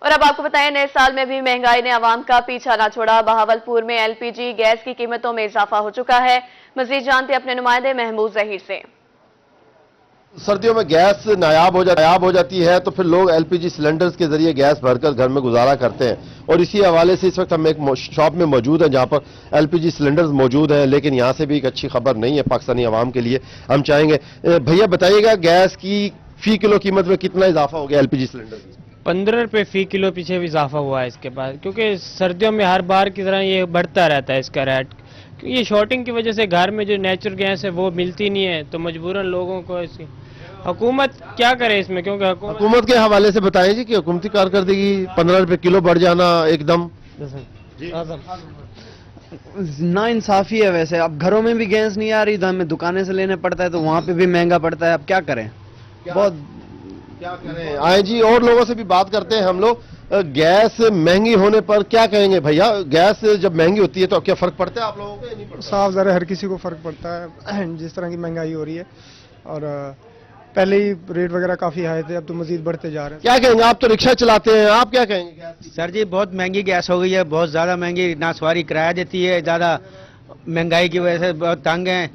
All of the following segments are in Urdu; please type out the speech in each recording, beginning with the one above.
اور اب آپ کو بتائیں نئے سال میں بھی مہنگائی نے عوام کا پیچھا نہ چھوڑا۔ بہاولپور میں ایل پی جی گیس کی قیمتوں میں اضافہ ہو چکا ہے۔ مزید جانتے اپنے نمائندے محمود ظہیر سے۔ سردیوں میں گیس نایاب ہو جاتی ہے تو پھر لوگ ایل پی جی سلنڈرز کے ذریعے گیس بھر کر گھر میں گزارا کرتے ہیں، اور اسی حوالے سے اس وقت ہم ایک شاپ میں موجود ہیں جہاں پر ایل پی جی سلنڈرز موجود ہیں، لیکن یہاں سے بھی ایک اچھی خبر نہیں ہے پاکستانی عوام کے لیے۔ ہم چاہیں گے بھیا بتائیے گا گیس کی فی کلو قیمت میں کتنا اضافہ ہو گیا ایل پی جی سلنڈر کی؟ 15 روپے فی کلو پیچھے بھی اضافہ ہوا ہے اس کے بعد، کیونکہ سردیوں میں ہر بار کی طرح یہ بڑھتا رہتا ہے اس کا ریٹ۔ یہ شارٹنگ کی وجہ سے گھر میں جو نیچرل گیس ہے وہ ملتی نہیں ہے، تو مجبوراً لوگوں کو اس کی حکومت کیا کرے اس میں، کیونکہ حکومت کے حوالے سے بتائیں جی کہ حکومتی کارکردگی 15 روپے کلو بڑھ جانا ایک دم نا انصافی ہے۔ ویسے اب گھروں میں بھی گیس نہیں آ رہی تو ہمیں دکانیں سے لینے پڑتا ہے، تو وہاں پہ بھی مہنگا پڑتا ہے۔ اب کیا کریں، بہت کیا کریں۔ آئیں جی اور لوگوں سے بھی بات کرتے ہیں ہم لوگ۔ گیس مہنگی ہونے پر کیا کہیں گے بھیا؟ گیس جب مہنگی ہوتی ہے تو کیا فرق پڑتا ہے آپ لوگوں کو یا نہیں پڑتا؟ صاف ظاہر ہے ہر کسی کو فرق پڑتا ہے جس طرح کی مہنگائی ہو رہی ہے، اور پہلے ہی ریٹ وغیرہ کافی ہائی تھے، اب تو مزید بڑھتے جا رہے ہیں۔ کیا کہیں گے؟ آپ تو رکشہ چلاتے ہیں، آپ کیا کہیں گے؟ سر جی بہت مہنگی گیس ہو گئی ہے، بہت زیادہ مہنگی، نہ سواری کرایہ دیتی ہے، زیادہ مہنگائی کی وجہ سے بہت تنگ ہیں۔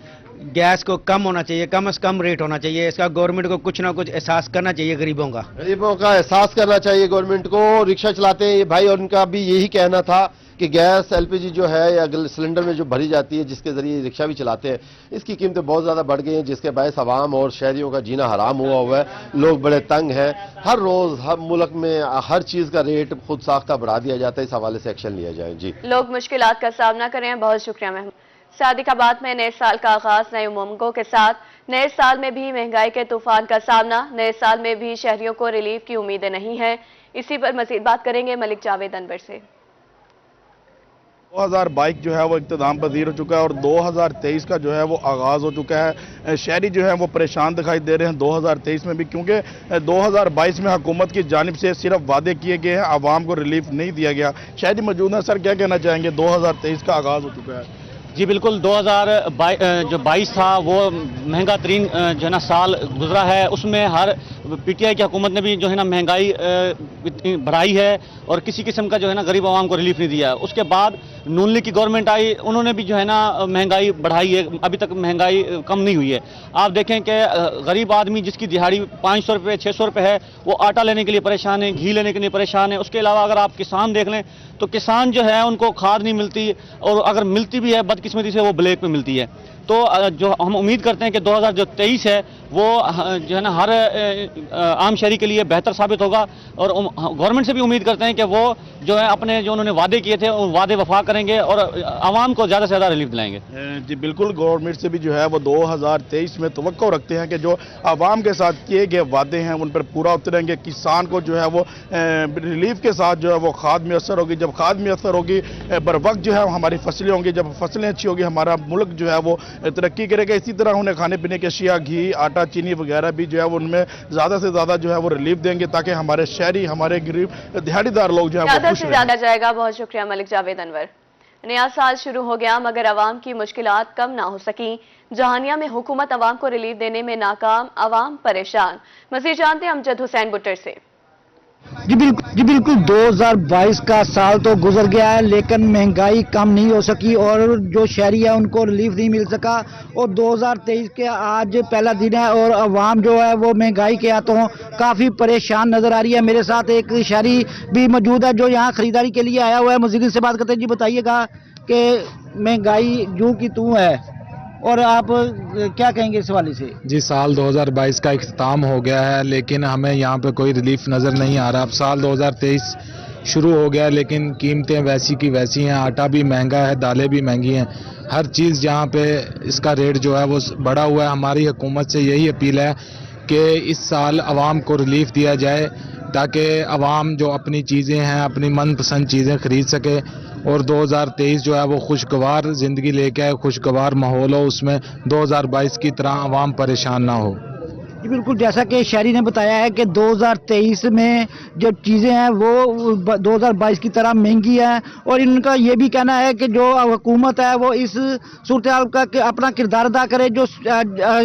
گیس کو کم ہونا چاہیے، کم از کم ریٹ ہونا چاہیے، اس کا گورنمنٹ کو کچھ نہ کچھ احساس کرنا چاہیے غریبوں کا۔ غریبوں کا احساس کرنا چاہیے گورنمنٹ کو۔ رکشہ چلاتے ہیں یہ بھائی، اور ان کا بھی یہی کہنا تھا کہ گیس ایل پی جی جو ہے یا سلنڈر میں جو بھری جاتی ہے جس کے ذریعے رکشہ بھی چلاتے ہیں، اس کی قیمتیں بہت زیادہ بڑھ گئی ہیں، جس کے باعث عوام اور شہریوں کا جینا حرام ہوا ہے۔ لوگ بڑے تنگ ہیں، ہر روز ہر ملک میں ہر چیز کا ریٹ خود ساختہ بڑھا دیا جاتا ہے، اس حوالے سے ایکشن لیا جائے۔ جی لوگ مشکلات کا سامنا کریں۔ بہت شکریہ محمود۔ صادق آباد میں نئے سال کا آغاز نئے امنگوں کے ساتھ۔ نئے سال میں بھی مہنگائی کے طوفان کا سامنا، نئے سال میں بھی شہریوں کو ریلیف کی امیدیں نہیں ہیں۔ اسی پر مزید بات کریں گے ملک جاوید انور سے۔ 2022 جو ہے وہ اختتام پذیر ہو چکا ہے اور 2023 کا جو ہے وہ آغاز ہو چکا ہے۔ شہری جو ہے وہ پریشان دکھائی دے رہے ہیں 2023 میں بھی، کیونکہ 2022 میں حکومت کی جانب سے صرف وعدے کیے گئے ہیں، عوام کو ریلیف نہیں دیا گیا۔ شہری موجود ہیں، سر کیا کہنا چاہیں گے؟ 2023 کا آغاز ہو چکا ہے۔ جی بالکل، 2022 تھا وہ مہنگا ترین جو ہے نا سال گزرا ہے۔ اس میں ہر پی ٹی آئی کی حکومت نے بھی جو ہے نا مہنگائی بڑھائی ہے اور کسی قسم کا جو ہے نا غریب عوام کو ریلیف نہیں دیا۔ اس کے بعد نون لیگ کی گورنمنٹ آئی، انہوں نے بھی جو ہے نا مہنگائی بڑھائی ہے، ابھی تک مہنگائی کم نہیں ہوئی ہے۔ آپ دیکھیں کہ غریب آدمی جس کی دہاڑی 500 روپے 600 روپے ہے، وہ آٹا لینے کے لیے پریشان ہے، گھی لینے کے لیے پریشان ہے۔ اس کے علاوہ اگر آپ کسان دیکھ لیں تو کسان جو ہے ان کو کھاد نہیں ملتی، اور اگر ملتی بھی ہے بدقسمتی سے وہ بلیک میں ملتی ہے۔ تو جو ہم امید کرتے ہیں کہ 2023 ہے وہ جو ہے نا ہر عام شہری کے لیے بہتر ثابت ہوگا، اور گورنمنٹ سے بھی امید کرتے ہیں کہ وہ جو ہے اپنے جو انہوں نے وعدے کیے تھے وہ وعدے وفا کریں گے اور عوام کو زیادہ سے زیادہ ریلیف دلائیں گے۔ جی بالکل، گورنمنٹ سے بھی جو ہے وہ 2023 میں توقع رکھتے ہیں کہ جو عوام کے ساتھ کیے گئے وعدے ہیں ان پر پورا اتریں گے۔ کسان کو جو ہے وہ ریلیف کے ساتھ جو ہے وہ کھاد میسر ہوگی، جب کھاد میسر ہوگی بر وقت جو ہے ہماری فصلیں ہوں گی، جب فصلیں اچھی ہوگی ہمارا ملک جو ہے وہ ترقی کرے گا۔ اسی طرح انہیں کھانے پینے کی اشیاء، گھی، آٹا، چینی وغیرہ بھی جو ہے ان میں زیادہ سے زیادہ جو ہے وہ ریلیف دیں گے، تاکہ ہمارے شہری، ہمارے غریب دیہڑی دار لوگ جو ہے وہ زیادہ خوش سے رہیں۔ زیادہ جائے گا۔ بہت شکریہ ملک جاوید انور۔ نیا سال شروع ہو گیا مگر عوام کی مشکلات کم نہ ہو سکیں۔ جہانیہ میں حکومت عوام کو ریلیف دینے میں ناکام، عوام پریشان۔ مزید جانتے ہیں امجد حسین بٹر سے۔ جی بالکل 2022 کا سال تو گزر گیا ہے، لیکن مہنگائی کم نہیں ہو سکی اور جو شہری ہے ان کو ریلیف نہیں مل سکا، اور 2023 کے آج پہلا دن ہے اور عوام جو ہے وہ مہنگائی کے ہاتھوں کافی پریشان نظر آ رہی ہے۔ میرے ساتھ ایک شہری بھی موجود ہے جو یہاں خریداری کے لیے آیا ہوا ہے۔ مزید سے بات کرتے ہیں۔ جی بتائیے گا کہ مہنگائی یوں کی توں ہے اور آپ کیا کہیں گے اس حوالے سے؟ جی سال 2022 کا اختتام ہو گیا ہے، لیکن ہمیں یہاں پہ کوئی ریلیف نظر نہیں آ رہا۔ اب سال 2023 شروع ہو گیا ہے لیکن قیمتیں ویسی کی ویسی ہیں، آٹا بھی مہنگا ہے، دالیں بھی مہنگی ہیں، ہر چیز یہاں پہ اس کا ریٹ جو ہے وہ بڑھا ہوا ہے۔ ہماری حکومت سے یہی اپیل ہے کہ اس سال عوام کو ریلیف دیا جائے تاکہ عوام جو اپنی چیزیں ہیں، اپنی من پسند چیزیں خرید سکے، اور 2023 جو ہے وہ خوشگوار زندگی لے کے آئے، خوشگوار ماحول ہو، اس میں 2022 کی طرح عوام پریشان نہ ہو۔ جی بالکل، جیسا کہ شہری نے بتایا ہے کہ 2023 میں جو چیزیں ہیں وہ 2022 کی طرح مہنگی ہیں، اور ان کا یہ بھی کہنا ہے کہ جو حکومت ہے وہ اس صورتحال کا اپنا کردار ادا کرے، جو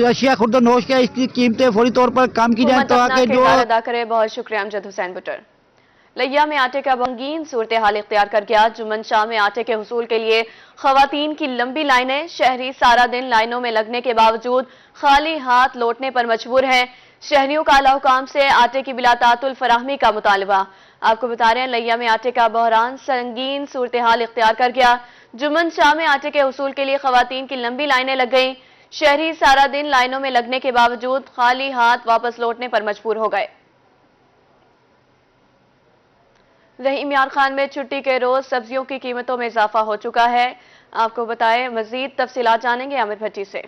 اشیاء خرد و نوش ہے اس کی قیمتیں فوری طور پر کم کی جائیں حکومت اپنا تاکہ جو کردار ادا کرے۔ بہت شکریہ امجد حسین بٹر۔ لیا میں آٹے کا غمگین صورتحال اختیار کر گیا۔ جمن شاہ میں آٹے کے حصول کے لیے خواتین کی لمبی لائنیں، شہری سارا دن لائنوں میں لگنے کے باوجود خالی ہاتھ لوٹنے پر مجبور ہیں۔ شہریوں کا اعلیٰ حکام سے آٹے کی بلا تعطل فراہمی کا مطالبہ۔ آپ کو بتا رہے ہیں لیا میں آٹے کا بحران سنگین صورتحال اختیار کر گیا۔ جمن شاہ میں آٹے کے حصول کے لیے خواتین کی لمبی لائنیں لگ گئیں۔ شہری سارا دن لائنوں میں لگنے کے باوجود خالی ہاتھ واپس لوٹنے پر مجبور ہو گئے۔ رحیم یار خان میں چھٹی کے روز سبزیوں کی قیمتوں میں اضافہ ہو چکا ہے۔ آپ کو بتائیں مزید تفصیلات جانیں گے عامر بھٹی سے۔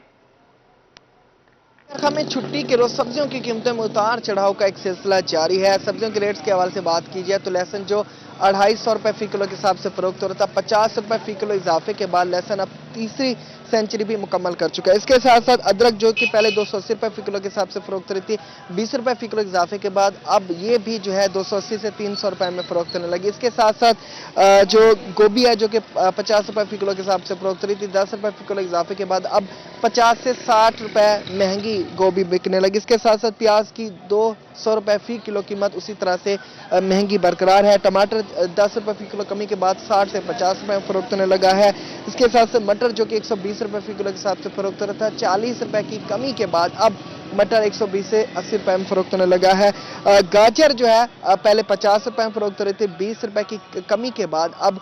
میں چھٹی کے روز سبزیوں کی قیمتوں میں اتار چڑھاؤ کا ایک سلسلہ جاری ہے۔ سبزیوں کے ریٹس کے حوالے سے بات کی جائے تو لہسن جو 250 روپے فی کلو کے حساب سے فروخت ہو رہا تھا، 50 روپے فی کلو اضافے کے بعد لہسن اب تیسری سینچری بھی مکمل کر چکا ہے۔ اس کے ساتھ ساتھ ادرک جو کہ پہلے 280 روپے فی کلو کے حساب سے فروخت رہی تھی، 20 روپے فی کلو اضافے کے بعد اب یہ بھی جو ہے 280 سے 300 روپے میں فروخت ہونے لگی۔ اس کے ساتھ ساتھ جو گوبھی ہے جو کہ 50 روپے فی کلو کے حساب سے فروخت رہی تھی، 10 روپے فی کلو اضافے کے بعد اب 50 سے 60 روپے مہنگی گوبھی بکنے لگی۔ اس کے ساتھ ساتھ پیاز کی 200 روپے فی کلو قیمت اسی طرح سے مہنگی برقرار ہے۔ ٹماٹر 10 روپے فی کلو کمی کے بعد 60 سے 50 روپے میں فروخت ہونے لگا ہے۔ اس کے ساتھ ساتھ مٹر جو کہ 120 روپے فی کلو کے حساب سے فروخت ہو رہا تھا، 40 روپے کی کمی کے بعد اب مٹر 120 سے 80 روپے میں فروخت ہونے لگا ہے۔ گاجر جو ہے پہلے 50 روپے میں فروخت ہو رہی تھی، 20 روپے کی کمی کے بعد اب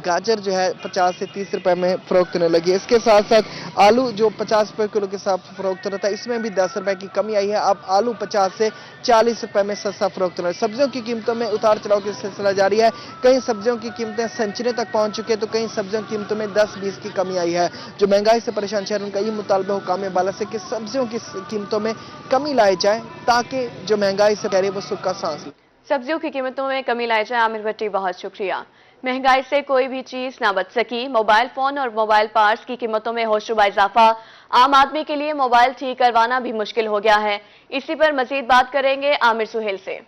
گاجر جو ہے 50 سے 30 روپے میں فروخت ہونے لگی ہے۔ اس کے ساتھ ساتھ آلو جو 50 روپے کلو کے حساب سے فروخت ہو رہا تھا، اس میں بھی 10 روپے کی کمی آئی ہے۔ اب آلو 50 سے 40 روپے میں سستا فروخت ہونا ہے۔ سبزیوں کی قیمتوں میں اتار چڑھاؤ کا سلسلہ جاری ہے۔ کئی سبزیوں کی قیمتیں سینچری تک پہنچ چکے ہیں تو کئی سبزیوں کی قیمتوں میں 10-20 کی کمی آئی ہے۔ جو مہنگائی سے پریشان شہر ان کا یہ مطالبہ حکام بالا سے کہ سبزیوں کی قیمتوں میں کمی لائی جائے تاکہ جو مہنگائی سے کہہ رہی ہے وہ سکھ کا سانس لے۔ سبزیوں کی قیمتوں میں کمی لائی جائے۔ عامر بھٹی بہت شکریہ۔ مہنگائی سے کوئی بھی چیز نہ بچ سکی، موبائل فون اور موبائل پارٹس کی قیمتوں میں ہوشربا اضافہ، عام آدمی کے لیے موبائل ٹھیک کروانا بھی مشکل ہو گیا ہے۔ اسی پر مزید بات کریں گے عامر سہیل سے۔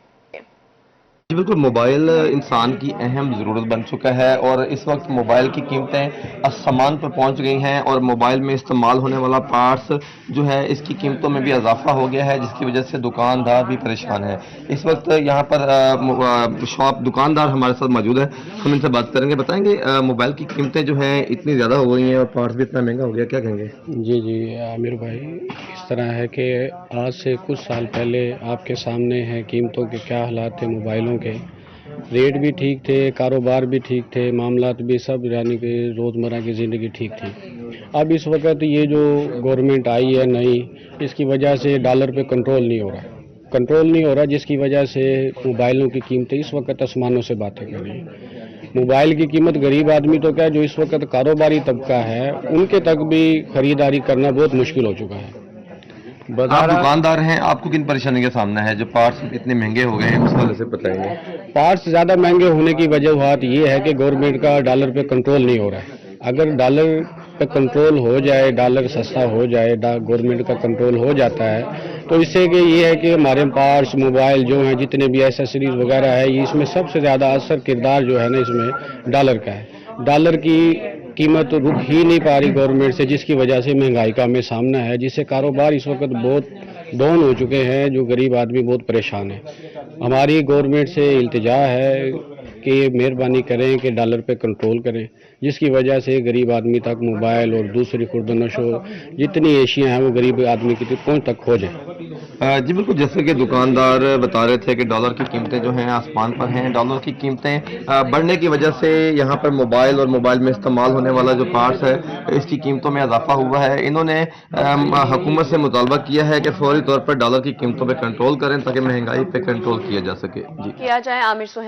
جی بالکل، موبائل انسان کی اہم ضرورت بن چکا ہے اور اس وقت موبائل کی قیمتیں آسمان پر پہنچ گئی ہیں اور موبائل میں استعمال ہونے والا پارٹس جو ہے اس کی قیمتوں میں بھی اضافہ ہو گیا ہے، جس کی وجہ سے دکاندار بھی پریشان ہے۔ اس وقت یہاں پر شاپ دکاندار ہمارے ساتھ موجود ہیں، ہم ان سے بات کریں گے۔ بتائیں گے موبائل کی قیمتیں جو ہیں اتنی زیادہ ہو گئی ہیں اور پارٹس بھی اتنا مہنگا ہو گیا، کیا کہیں گے؟ جی عامر بھائی، اس طرح ہے کہ آج سے کچھ سال پہلے آپ کے سامنے ہے قیمتوں کے کیا حالات تھے۔ موبائلوں کے ریٹ بھی ٹھیک تھے، کاروبار بھی ٹھیک تھے، معاملات بھی سب یعنی کہ روزمرہ کی زندگی ٹھیک تھی۔ اب اس وقت یہ جو گورنمنٹ آئی ہے نئی، اس کی وجہ سے ڈالر پہ کنٹرول نہیں ہو رہا، جس کی وجہ سے موبائلوں کی قیمتیں اس وقت آسمانوں سے باتیں کر رہی ہیں۔ موبائل کی قیمت غریب آدمی تو کیا جو اس وقت کاروباری طبقہ ہے ان کے تک بھی خریداری کرنا بہت مشکل ہو چکا ہے۔ آپ دکاندار ہیں، آپ کو کن پریشانی کا سامنا ہے جو پارٹس اتنے مہنگے ہو گئے ہیں، اس حوالے سے بتائیں گے۔ پارٹس زیادہ مہنگے ہونے کی وجوہات یہ ہے کہ گورنمنٹ کا ڈالر پہ کنٹرول نہیں ہو رہا ہے۔ اگر ڈالر پہ کنٹرول ہو جائے، ڈالر سستا ہو جائے، گورنمنٹ کا کنٹرول ہو جاتا ہے تو اس سے کہ یہ ہے کہ ہمارے پارٹس موبائل جو ہیں جتنے بھی ایسیسریز وغیرہ ہے، اس میں سب سے زیادہ اثر کردار جو ہے نا اس میں ڈالر کا ہے۔ ڈالر کی قیمت رک ہی نہیں پا رہی گورنمنٹ سے، جس کی وجہ سے مہنگائی کا ہمیں سامنا ہے، جس سے کاروبار اس وقت بہت ڈاؤن ہو چکے ہیں، جو غریب آدمی بہت پریشان ہے۔ ہماری گورنمنٹ سے التجا ہے کہ یہ مہربانی کریں کہ ڈالر پہ کنٹرول کریں، جس کی وجہ سے غریب آدمی تک موبائل اور دوسری خرد و نشو جتنی اشیاء ہیں وہ غریب آدمی کی پہنچ تک ہو جائیں۔ جی بالکل، جیسے کہ دکاندار بتا رہے تھے کہ ڈالر کی قیمتیں جو ہیں آسمان پر ہیں، ڈالر کی قیمتیں بڑھنے کی وجہ سے یہاں پر موبائل اور موبائل میں استعمال ہونے والا جو پارٹس ہے اس کی قیمتوں میں اضافہ ہوا ہے۔ انہوں نے حکومت سے مطالبہ کیا ہے کہ فوری طور پر ڈالر کی قیمتوں پہ کنٹرول کریں تاکہ مہنگائی پہ کنٹرول کیا جا سکے۔ جی کیا جائے عامر سہیل۔